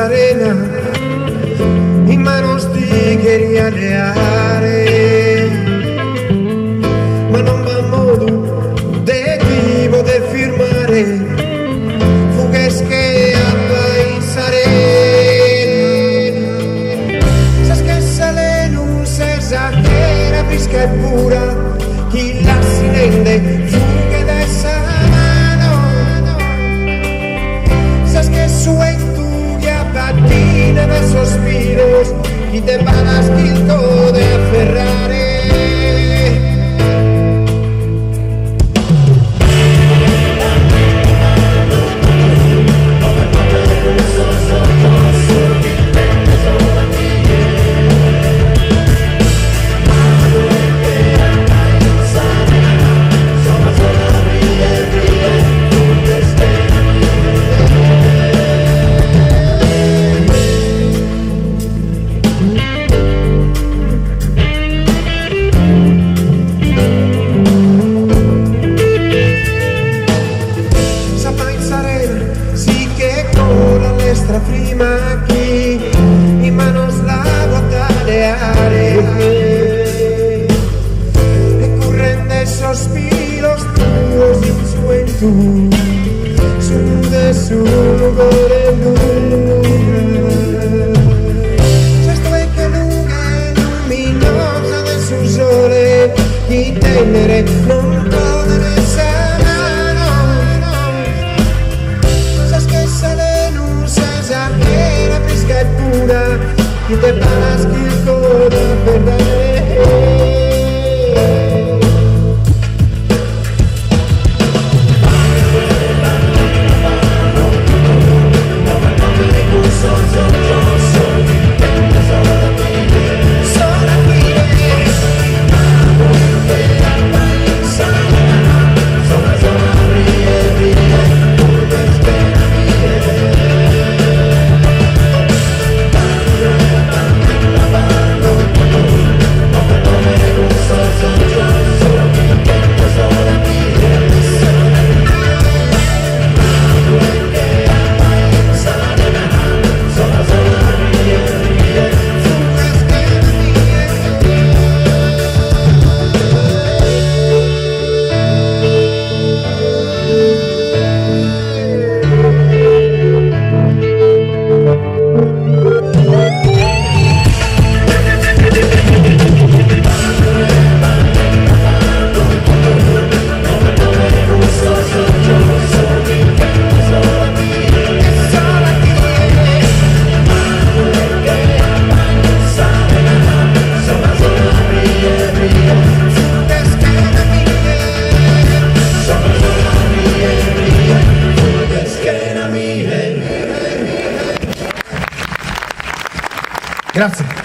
arena, in mano stighi a leare, ma non va modo de tipo de firmare, fughe a paisare, sa che sale non se sa che la frisca è pura, chi la si rende fughe da essa mano, sa che su patina de sospiros y te pagas quilto de Ferrari. Prima aquí y manos la botaleare e corren de sospiros tuos in suentu su de su lugar esto es que nunca luminosa de su sole y tenere non poder y te pagas que toda verdad. Grazie.